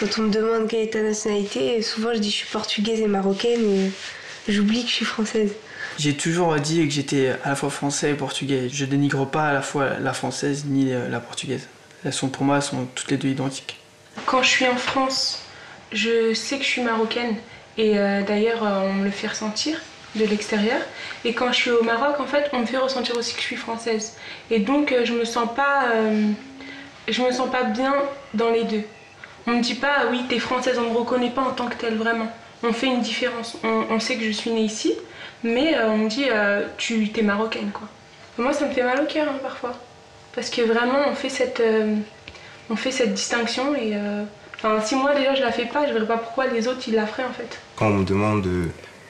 Quand on me demande quelle est ta nationalité, souvent je dis je suis portugaise et marocaine et j'oublie que je suis française. J'ai toujours dit que j'étais à la fois français et portugais. Je dénigre pas à la fois la française ni la portugaise. Pour moi, elles sont toutes les deux identiques. Quand je suis en France, je sais que je suis marocaine et d'ailleurs on me le fait ressentir de l'extérieur. Et quand je suis au Maroc, en fait, on me fait ressentir aussi que je suis française. Et donc je me sens pas bien dans les deux. On me dit pas oui t'es française, on me reconnaît pas en tant que telle vraiment. On fait une différence. On sait que je suis née ici, mais on me dit t'es marocaine quoi. Moi ça me fait mal au cœur hein, parfois, parce que vraiment on fait cette distinction et si moi déjà je la fais pas, je verrais pas pourquoi les autres ils la feraient en fait. Quand on me demande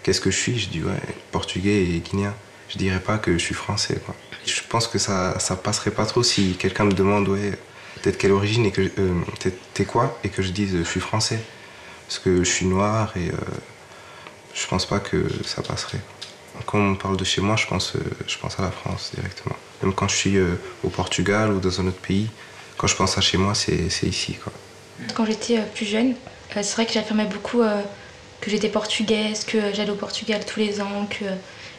qu'est-ce que je suis, je dis ouais, portugais et guinéen. Je dirais pas que je suis français quoi. Je pense que ça passerait pas trop si quelqu'un me demande ouais, peut-être quelle origine et que t'es quoi et que je dise je suis français. Parce que je suis noir et je pense pas que ça passerait. Quand on me parle de chez moi, je pense à la France directement. Même quand je suis au Portugal ou dans un autre pays, quand je pense à chez moi, c'est ici quoi. Quand j'étais plus jeune, c'est vrai que j'affirmais beaucoup que j'étais portugaise, que j'allais au Portugal tous les ans, que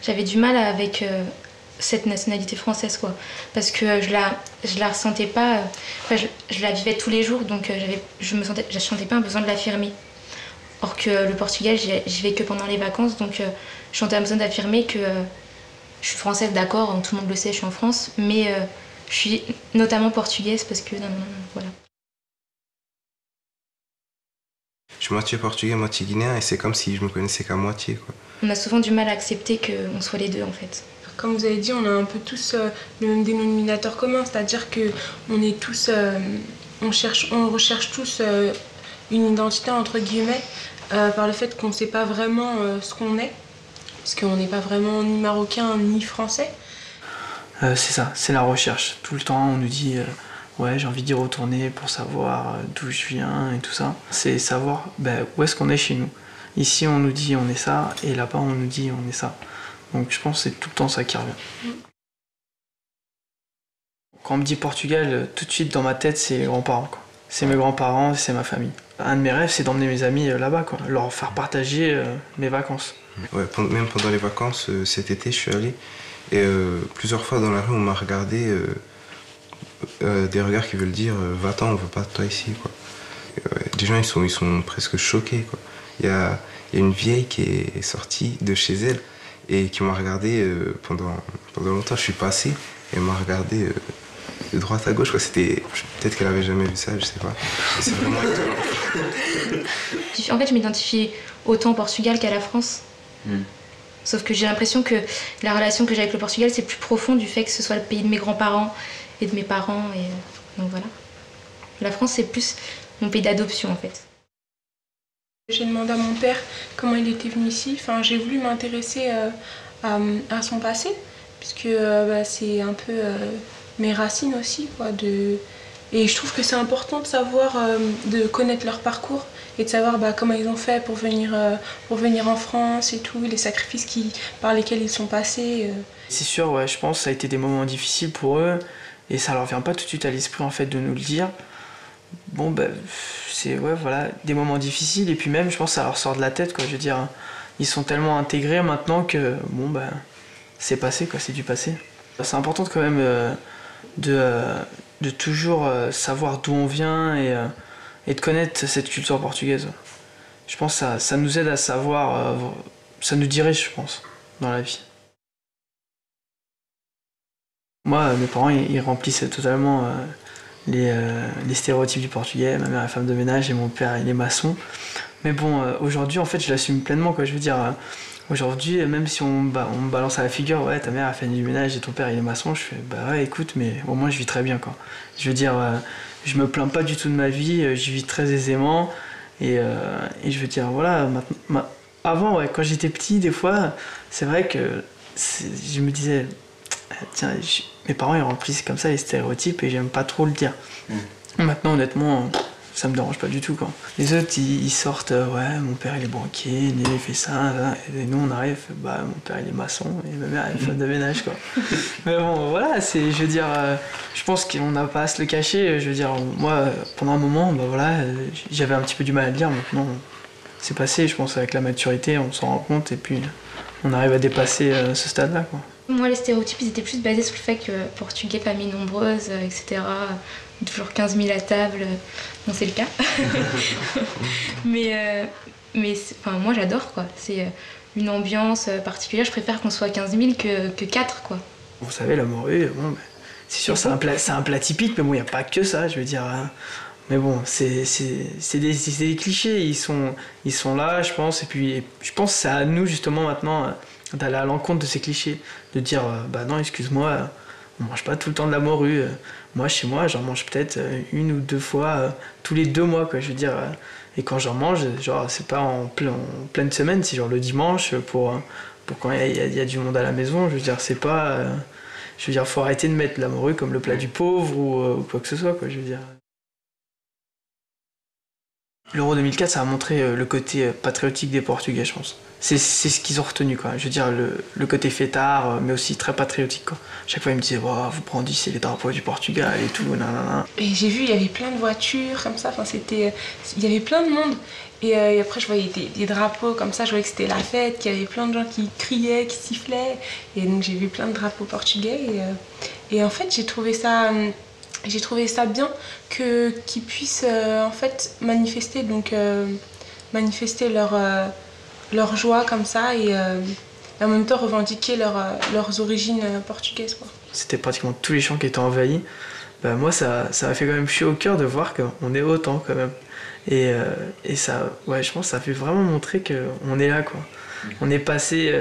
j'avais du mal avec cette nationalité française quoi, parce que je la ressentais pas, je la vivais tous les jours, donc je sentais pas un besoin de l'affirmer. Or que le Portugal, j'y vais que pendant les vacances, donc je sentais un besoin d'affirmer que je suis française, d'accord, tout le monde le sait, je suis en France, mais je suis notamment portugaise parce que voilà. Je suis moitié portugais, moitié guinéen et c'est comme si je me connaissais qu'à moitié quoi. On a souvent du mal à accepter qu'on soit les deux en fait. Comme vous avez dit, on a un peu tous le même dénominateur commun, c'est-à-dire que on est tous, on recherche tous une identité entre guillemets par le fait qu'on ne sait pas vraiment ce qu'on est, parce qu'on n'est pas vraiment ni marocain ni français. C'est ça, c'est la recherche. Tout le temps, on nous dit ouais, j'ai envie d'y retourner pour savoir d'où je viens et tout ça. C'est savoir où est-ce qu'on est chez nous. Ici, on nous dit on est ça, et là-bas, on nous dit on est ça. Donc je pense que c'est tout le temps ça qui revient. Quand on me dit Portugal, tout de suite dans ma tête, c'est les grands-parents, quoi. C'est mes grands-parents, c'est ma famille. Un de mes rêves, c'est d'emmener mes amis là-bas, quoi. Leur faire partager mes vacances. Ouais, même pendant les vacances, cet été, je suis allé. Et plusieurs fois dans la rue, on m'a regardé des regards qui veulent dire va-t'en, on veut pas de toi ici, quoi. Les gens, ils sont presque choqués, quoi. Il y a une vieille qui est sortie de chez elle et qui m'a regardé pendant longtemps. Je suis passé et elle m'a regardé de droite à gauche, quoi. Peut-être qu'elle avait jamais vu ça, je sais pas. C'est vraiment étonnant. En fait, je m'identifie autant au Portugal qu'à la France. Sauf que j'ai l'impression que la relation que j'ai avec le Portugal, c'est plus profond du fait que ce soit le pays de mes grands-parents et de mes parents. Et donc voilà. La France, c'est plus mon pays d'adoption en fait. J'ai demandé à mon père comment il était venu ici. Enfin, j'ai voulu m'intéresser à son passé, puisque c'est un peu mes racines aussi, quoi. Et je trouve que c'est important de savoir, de connaître leur parcours et de savoir comment ils ont fait pour venir en France et tout, les sacrifices par lesquels ils sont passés. C'est sûr, ouais, je pense que ça a été des moments difficiles pour eux et ça leur vient pas tout de suite à l'esprit en fait de nous le dire. Bon c'est voilà, des moments difficiles et puis même je pense que ça leur sort de la tête, quoi. Je veux dire, ils sont tellement intégrés maintenant que c'est passé, quoi, c'est du passé. C'est important quand même de toujours savoir d'où on vient et de connaître cette culture portugaise. Je pense que ça nous aide à savoir, ça nous dirige, je pense, dans la vie. Moi, mes parents, ils remplissaient totalement les stéréotypes du portugais. Ma mère est femme de ménage et mon père, il est maçon. Mais bon, aujourd'hui, en fait, je l'assume pleinement, quoi. Je veux dire, aujourd'hui, même si on me balance à la figure, ouais, ta mère a fait du ménage et ton père, il est maçon, je fais, ouais, écoute, mais au moins, je vis très bien, quoi. Je veux dire, je me plains pas du tout de ma vie, je vis très aisément. Et je veux dire, voilà, avant, ouais, quand j'étais petit, des fois, c'est vrai que je me disais, tiens, mes parents ils remplissent comme ça les stéréotypes et j'aime pas trop le dire. Maintenant honnêtement ça me dérange pas du tout, quoi. Les autres, ils sortent, ouais, mon père il est banquier, il fait ça, et nous on arrive, bah mon père il est maçon, et ma mère elle est femme de ménage, quoi. Mais bon, voilà, je veux dire, je pense qu'on n'a pas à se le cacher, je veux dire, moi, pendant un moment, bah voilà, j'avais un petit peu du mal à le dire, maintenant, c'est passé, je pense, avec la maturité, on s'en rend compte, et puis on arrive à dépasser ce stade-là, quoi. Moi, les stéréotypes, ils étaient plus basés sur le fait que portugais, famille nombreuse, etc. Toujours 15 000 à table. Bon, c'est le cas. mais enfin, moi, j'adore, quoi. C'est une ambiance particulière. Je préfère qu'on soit 15 000 que 4, quoi. Vous savez, la morue, bon, c'est sûr, c'est un plat typique, mais bon, il n'y a pas que ça, je veux dire. Mais bon, c'est des clichés, ils sont là, je pense. Et puis, je pense que c'est à nous, justement, maintenant, d'aller à l'encontre de ces clichés. De dire, bah non, excuse-moi, on mange pas tout le temps de la morue. Moi, chez moi, j'en mange peut-être 1 ou 2 fois tous les 2 mois, quoi, je veux dire. Et quand j'en mange, genre, c'est pas en pleine semaine, c'est genre le dimanche pour quand il y a du monde à la maison. Je veux dire, c'est pas... je veux dire, faut arrêter de mettre la morue comme le plat du pauvre ou quoi que ce soit, quoi, je veux dire. L'Euro 2004, ça a montré le côté patriotique des Portugais, je pense. C'est ce qu'ils ont retenu, quoi. Je veux dire, le côté fêtard, mais aussi très patriotique, quoi. Chaque fois, ils me disaient, oh, vous brandissez les drapeaux du Portugal et tout, nanana. Et j'ai vu, il y avait plein de voitures comme ça, enfin, il y avait plein de monde. Et après, je voyais des drapeaux comme ça, je voyais que c'était la fête, qu'il y avait plein de gens qui criaient, qui sifflaient. Et donc, j'ai vu plein de drapeaux portugais. Et en fait, j'ai trouvé ça bien qu'ils puissent en fait manifester leur joie comme ça et en même temps revendiquer leurs origines portugaises, quoi. C'était pratiquement tous les champs qui étaient envahis. Bah, moi, ça m'a fait quand même chaud au cœur de voir qu'on est autant quand même. Et ça, ouais, je pense que ça a fait vraiment montrer qu'on est là, quoi. On est passé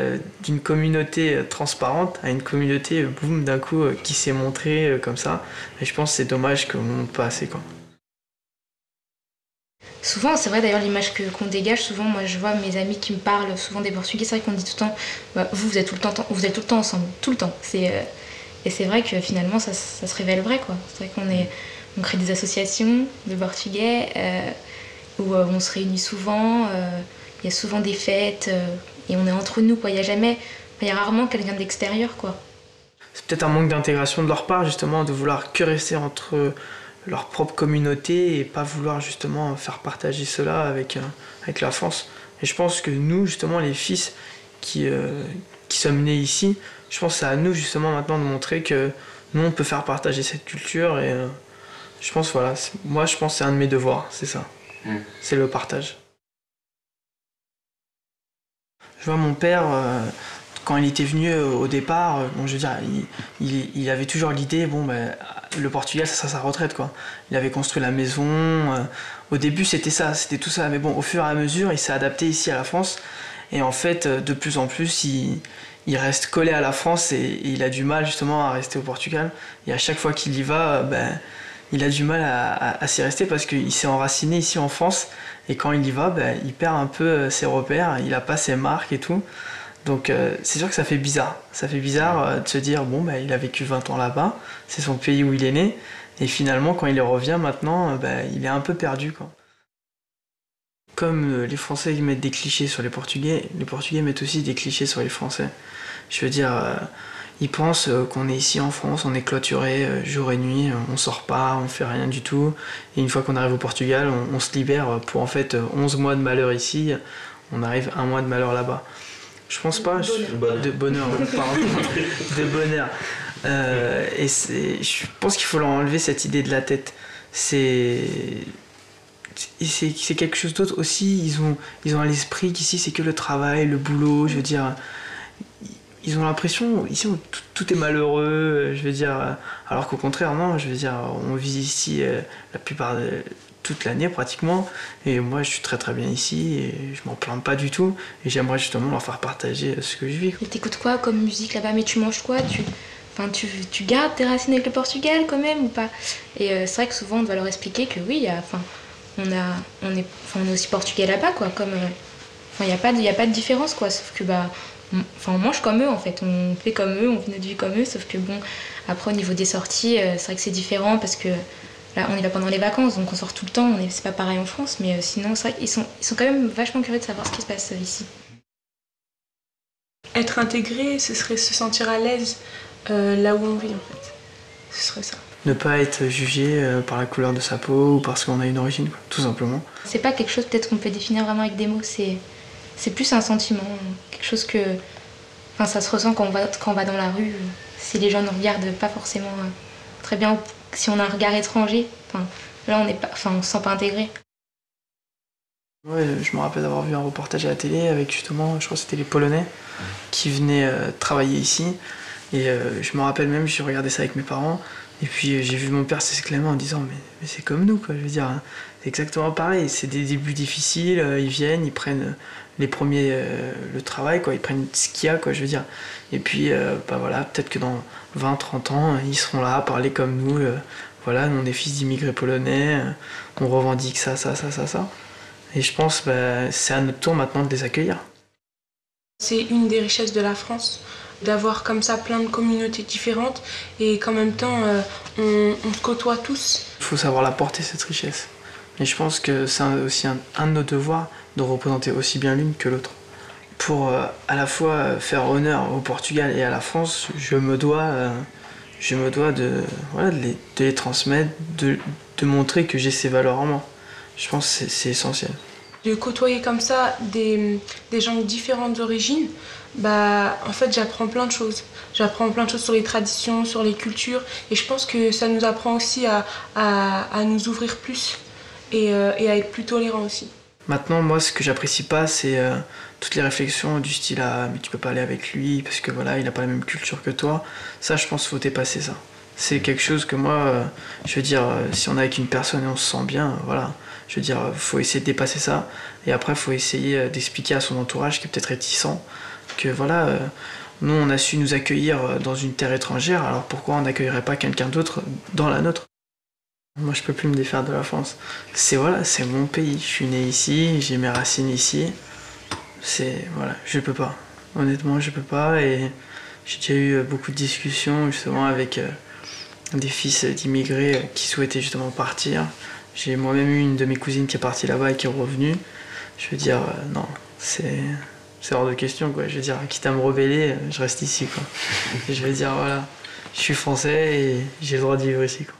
d'une communauté transparente à une communauté, boum, d'un coup, qui s'est montrée comme ça. Et je pense que c'est dommage qu'on ne monte pas assez, quoi. Souvent, c'est vrai d'ailleurs l'image qu'on dégage, souvent moi je vois mes amis qui me parlent souvent des Portugais, c'est vrai qu'on dit tout le temps, bah, vous êtes tout le temps ensemble, tout le temps. Et c'est vrai que finalement ça se révèle vrai, quoi. C'est vrai on crée des associations de Portugais où on se réunit souvent, il y a souvent des fêtes et on est entre nous, quoi. Il y a rarement quelqu'un de l'extérieur, quoi. C'est peut-être un manque d'intégration de leur part, justement, de vouloir que rester entre leur propre communauté et pas vouloir justement faire partager cela avec la France. Et je pense que nous, justement, les fils qui sommes nés ici, je pense que c'est à nous justement maintenant de montrer que nous on peut faire partager cette culture et je pense voilà, moi je pense que c'est un de mes devoirs, c'est ça. C'est le partage. Je vois mon père, quand il était venu au départ, bon, je veux dire, il avait toujours l'idée, bon, ben, le Portugal, ça sera sa retraite, quoi. Il avait construit la maison. Au début, c'était tout ça. Mais bon, au fur et à mesure, il s'est adapté ici à la France. Et en fait, de plus en plus, il reste collé à la France et il a du mal justement à rester au Portugal. Et à chaque fois qu'il y va, ben, il a du mal à s'y rester parce qu'il s'est enraciné ici en France. Et quand il y va, ben, il perd un peu ses repères, il n'a pas ses marques et tout. Donc c'est sûr que ça fait bizarre. Ça fait bizarre de se dire, bon, ben, il a vécu 20 ans là-bas, c'est son pays où il est né. Et finalement, quand il revient maintenant, ben, il est un peu perdu, quoi. Comme les Français ils mettent des clichés sur les Portugais mettent aussi des clichés sur les Français. Je veux dire, ils pensent qu'on est ici en France, on est clôturé jour et nuit, on sort pas, on fait rien du tout. Et une fois qu'on arrive au Portugal, on se libère pour en fait 11 mois de malheur ici, on arrive 1 mois de malheur là-bas. Je pense pas. De bonheur, pardon. De bonheur. Et je pense qu'il faut leur enlever cette idée de la tête. C'est quelque chose d'autre aussi. Ils ont à l'esprit qu'ici c'est que le travail, le boulot. Je veux dire, ils ont l'impression ici où tout est malheureux. Je veux dire, alors qu'au contraire non. Je veux dire, on vit ici la plupart toute l'année pratiquement. Et moi je suis très très bien ici et je m'en plains pas du tout. Et j'aimerais justement leur faire partager ce que je vis. Et t'écoutes quoi comme musique là-bas? Mais tu manges quoi? Tu gardes tes racines avec le Portugal quand même ou pas? Et c'est vrai que souvent on doit leur expliquer que oui, on est aussi portugais là-bas, quoi. Comme il y a pas de différence, quoi. Sauf que on mange comme eux en fait, on fait comme eux, on vit notre vie comme eux. Sauf que bon, après au niveau des sorties, c'est vrai que c'est différent parce que Là, on est là pendant les vacances, donc on sort tout le temps, c'est pas pareil en France, mais sinon, c'est vrai qu'ils sont quand même vachement curieux de savoir ce qui se passe ici. Être intégré, ce serait se sentir à l'aise là où on vit en fait. Ce serait ça. Ne pas être jugé par la couleur de sa peau ou parce qu'on a une origine, quoi, tout simplement. C'est pas quelque chose peut-être qu'on peut définir vraiment avec des mots, c'est plus un sentiment, quelque chose que... Enfin, ça se ressent quand on va dans la rue, si les gens nous regardent pas forcément très bien, si on a un regard étranger, enfin, là on se sent pas intégré. Ouais, je me rappelle d'avoir vu un reportage à la télé avec justement, je crois que c'était les Polonais qui venaient travailler ici. Et je me rappelle même, je regardais ça avec mes parents. Et puis j'ai vu mon père s'exclamer en disant mais c'est comme nous, quoi. Je veux dire, hein, c'est exactement pareil. C'est des débuts difficiles, ils viennent, ils prennent les premiers le travail, quoi. Ils prennent ce qu'il y a, quoi, je veux dire. Et puis bah voilà, peut-être que dans 20-30 ans, ils seront là à parler comme nous. Voilà, nous on est fils d'immigrés polonais, on revendique ça. Et je pense bah, c'est à notre tour maintenant de les accueillir. C'est une des richesses de la France, d'avoir comme ça plein de communautés différentes et qu'en même temps on se côtoie tous. Il faut savoir la porter, cette richesse. Et je pense que c'est aussi un de nos devoirs de représenter aussi bien l'une que l'autre. Pour à la fois faire honneur au Portugal et à la France, je me dois de les transmettre, de montrer que j'ai ces valeurs en moi. Je pense que c'est essentiel. De côtoyer comme ça des gens de différentes origines, bah, en fait j'apprends plein de choses. J'apprends plein de choses sur les traditions, sur les cultures, et je pense que ça nous apprend aussi à nous ouvrir plus et à être plus tolérants aussi. Maintenant, moi, ce que j'apprécie pas, c'est toutes les réflexions du style mais tu peux pas aller avec lui parce que voilà, il a pas la même culture que toi. Ça, je pense qu'il faut dépasser ça. C'est quelque chose que moi, je veux dire, si on est avec une personne et on se sent bien, voilà. Je veux dire, faut essayer de dépasser ça. Et après, faut essayer d'expliquer à son entourage qui est peut-être réticent que voilà, nous, on a su nous accueillir dans une terre étrangère, alors pourquoi on n'accueillerait pas quelqu'un d'autre dans la nôtre? Moi, je peux plus me défaire de la France. C'est mon pays. Je suis né ici, j'ai mes racines ici. Je peux pas. Honnêtement, je peux pas. Et j'ai déjà eu beaucoup de discussions justement avec des fils d'immigrés qui souhaitaient justement partir. J'ai moi-même eu une de mes cousines qui est partie là-bas et qui est revenue. Je veux dire, non, c'est hors de question, quoi. Je veux dire, quitte à me rebeller, je reste ici, quoi. Et je veux dire, voilà, je suis français et j'ai le droit de vivre ici, quoi.